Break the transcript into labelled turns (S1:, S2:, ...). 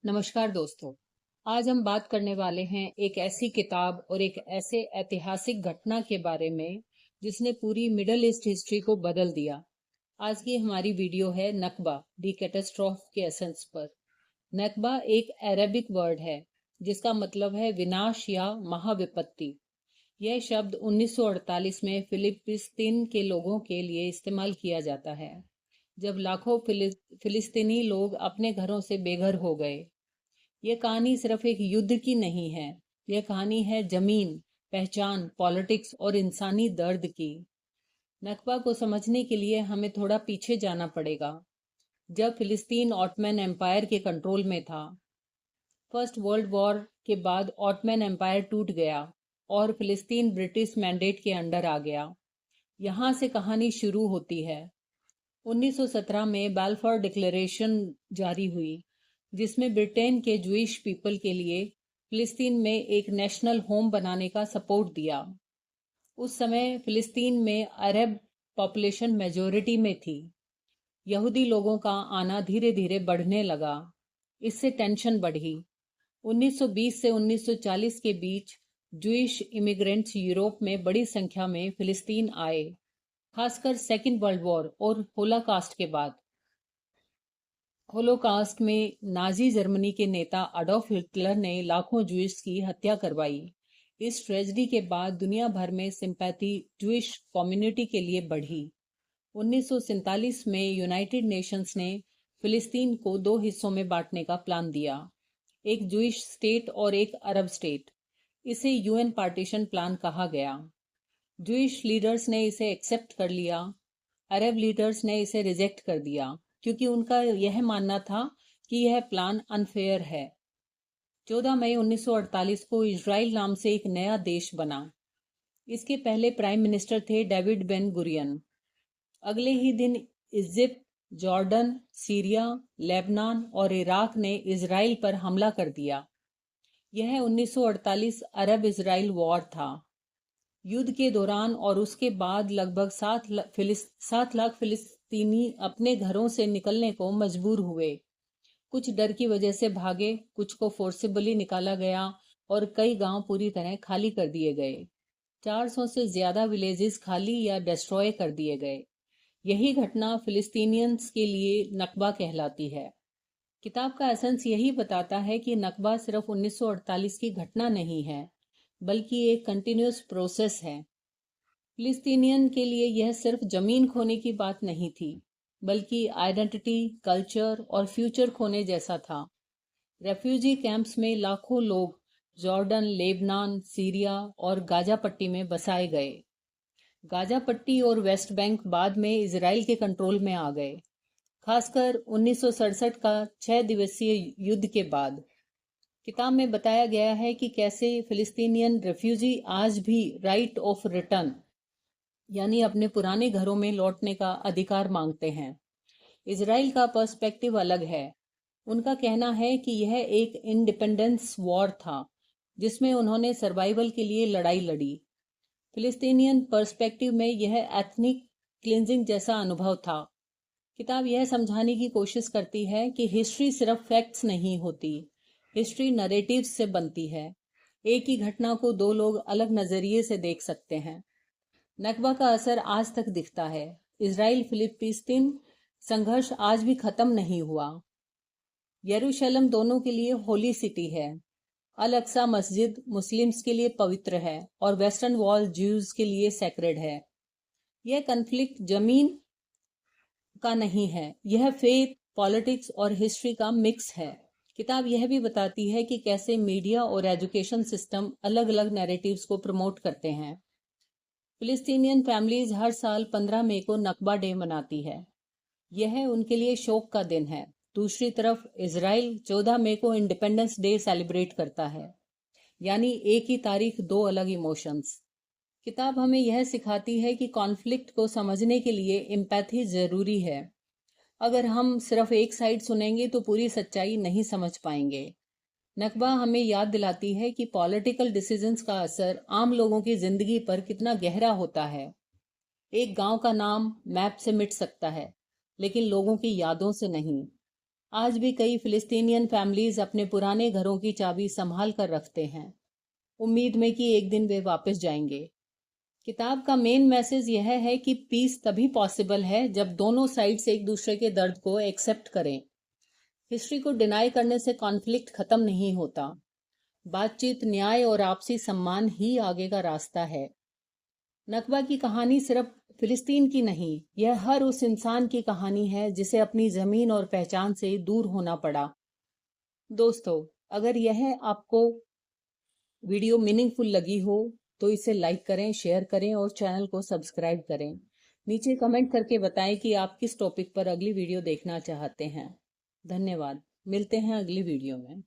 S1: नमस्कार दोस्तों। आज हम बात करने वाले हैं एक ऐसी किताब और एक ऐसे ऐतिहासिक घटना के बारे में जिसने पूरी मिडल ईस्ट हिस्ट्री को बदल दिया। आज की हमारी वीडियो है नकबा दी कैटास्ट्रॉफ के एसेंस पर। नकबा एक अरेबिक वर्ड है जिसका मतलब है विनाश या महाविपत्ति। यह शब्द 1948 में फिलिस्तीन के लोगों के लिए इस्तेमाल किया जाता है, जब लाखों फिलिस्तीनी लोग अपने घरों से बेघर हो गए। यह कहानी सिर्फ एक युद्ध की नहीं है, यह कहानी है जमीन, पहचान, पॉलिटिक्स और इंसानी दर्द की। नकबा को समझने के लिए हमें थोड़ा पीछे जाना पड़ेगा, जब फिलिस्तीन ऑटमैन एम्पायर के कंट्रोल में था। फर्स्ट वर्ल्ड वॉर के बाद ऑटमैन एम्पायर टूट गया और फिलिस्तीन ब्रिटिश मैंडेट के अंडर आ गया। यहाँ से कहानी शुरू होती है। 1917 में बाल्फोर डिक्लेरेशन जारी हुई, जिसमें ब्रिटेन के जूइश पीपल के लिए फिलिस्तीन में एक नेशनल होम बनाने का सपोर्ट दिया। उस समय फिलिस्तीन में अरब पॉपुलेशन मेजॉरिटी में थी। यहूदी लोगों का आना धीरे धीरे बढ़ने लगा। इससे टेंशन बढ़ी। 1920 से 1940 के बीच जूइश इमिग्रेंट्स यूरोप में बड़ी संख्या में फिलिस्तीन आए, खासकर सेकेंड वर्ल्ड वॉर और होलोकास्ट के बाद। होलोकास्ट में नाजी जर्मनी के नेता अडोल्फ हिटलर ने लाखों जूइश की हत्या करवाई। इस ट्रेजेडी के बाद दुनिया भर में सिंपैथी जूइश कम्युनिटी के लिए बढ़ी। 1947 में यूनाइटेड नेशंस ने फिलिस्तीन को दो हिस्सों में बांटने का प्लान दिया, एक जूइश स्टेट और एक अरब स्टेट। इसे यूएन पार्टीशन प्लान कहा गया। जूइश लीडर्स ने इसे एक्सेप्ट कर लिया, अरब लीडर्स ने इसे रिजेक्ट कर दिया, क्योंकि उनका यह मानना था कि यह प्लान अनफेयर है। 14 मई 1948 को इजराइल नाम से एक नया देश बना। इसके पहले प्राइम मिनिस्टर थे डेविड बेन गुरियन। अगले ही दिन इजिप्ट, जॉर्डन, सीरिया, लेबनान और इराक ने इजराइल पर हमला कर दिया। यह 1948 अरब इजराइल वॉर था। युद्ध के दौरान और उसके बाद लगभग 7 लाख फिलिस्तीनी अपने घरों से निकलने को मजबूर हुए। कुछ डर की वजह से भागे, कुछ को फोर्सिबली निकाला गया और कई गांव पूरी तरह खाली कर दिए गए। 400 से ज्यादा विलेजेस खाली या डिस्ट्रॉय कर दिए गए। यही घटना फिलिस्तीनियंस के लिए नकबा कहलाती है। किताब का एसेंस यही बताता है कि नकबा सिर्फ 1948 की घटना नहीं है, बल्कि एक कंटिन्यूस प्रोसेस है। फिलिस्तीनियन के लिए यह सिर्फ जमीन खोने की बात नहीं थी, बल्कि आइडेंटिटी, कल्चर और फ्यूचर खोने जैसा था। रेफ्यूजी कैंप्स में लाखों लोग जॉर्डन, लेबनान, सीरिया और गाजा पट्टी में बसाए गए। गाजा पट्टी और वेस्ट बैंक बाद में इजराइल के कंट्रोल में आ गए, खासकर 1967 का 6 दिवसीय युद्ध के बाद। किताब में बताया गया है कि कैसे फिलिस्तीनियन रेफ्यूजी आज भी राइट ऑफ रिटर्न, यानी अपने पुराने घरों में लौटने का अधिकार मांगते हैं। इजराइल का पर्सपेक्टिव अलग है। उनका कहना है कि यह एक इंडिपेंडेंस वॉर था, जिसमें उन्होंने सर्वाइवल के लिए लड़ाई लड़ी। फिलिस्तीनियन पर्सपेक्टिव में यह एथनिक क्लिंजिंग जैसा अनुभव था। किताब यह समझाने की कोशिश करती है कि हिस्ट्री सिर्फ फैक्ट्स नहीं होती, हिस्ट्री नरेटिव्स से बनती है। एक ही घटना को दो लोग अलग नजरिए से देख सकते हैं। नकबा का असर आज तक दिखता है। इजराइल फिलिस्तीन संघर्ष आज भी खत्म नहीं हुआ। यरूशलेम दोनों के लिए होली सिटी है। अल अक्सा मस्जिद मुस्लिम्स के लिए पवित्र है और वेस्टर्न वॉल ज्यूज के लिए सैक्रेड है। यह कन्फ्लिक्ट जमीन का नहीं है, यह फेथ, पॉलिटिक्स और हिस्ट्री का मिक्स है। किताब यह भी बताती है कि कैसे मीडिया और एजुकेशन सिस्टम अलग अलग नैरेटिव्स को प्रमोट करते हैं। फिलिस्तीनियन फैमिलीज हर साल 15 मई को नकबा डे मनाती है। यह उनके लिए शोक का दिन है। दूसरी तरफ इजराइल 14 मई को इंडिपेंडेंस डे सेलिब्रेट करता है, यानी एक ही तारीख, दो अलग इमोशंस। किताब हमें यह सिखाती है कि कॉन्फ्लिक्ट को समझने के लिए एम्पैथी जरूरी है। अगर हम सिर्फ एक साइड सुनेंगे तो पूरी सच्चाई नहीं समझ पाएंगे। नकबा हमें याद दिलाती है कि पॉलिटिकल डिसीजंस का असर आम लोगों की जिंदगी पर कितना गहरा होता है। एक गांव का नाम मैप से मिट सकता है, लेकिन लोगों की यादों से नहीं। आज भी कई फिलिस्तीनियन फैमिलीज अपने पुराने घरों की चाबी संभाल कर रखते हैं, उम्मीद में कि एक दिन वे वापस जाएंगे। किताब का मेन मैसेज यह है कि पीस तभी पॉसिबल है जब दोनों साइड्स एक दूसरे के दर्द को एक्सेप्ट करें। हिस्ट्री को डिनाई करने से कॉन्फ्लिक्ट खत्म नहीं होता। बातचीत, न्याय और आपसी सम्मान ही आगे का रास्ता है। नकबा की कहानी सिर्फ फिलिस्तीन की नहीं, यह हर उस इंसान की कहानी है जिसे अपनी जमीन और पहचान से दूर होना पड़ा। दोस्तों, अगर यह आपको वीडियो मीनिंगफुल लगी हो तो इसे लाइक करें, शेयर करें और चैनल को सब्सक्राइब करें। नीचे कमेंट करके बताएं कि आप किस टॉपिक पर अगली वीडियो देखना चाहते हैं। धन्यवाद। मिलते हैं अगली वीडियो में।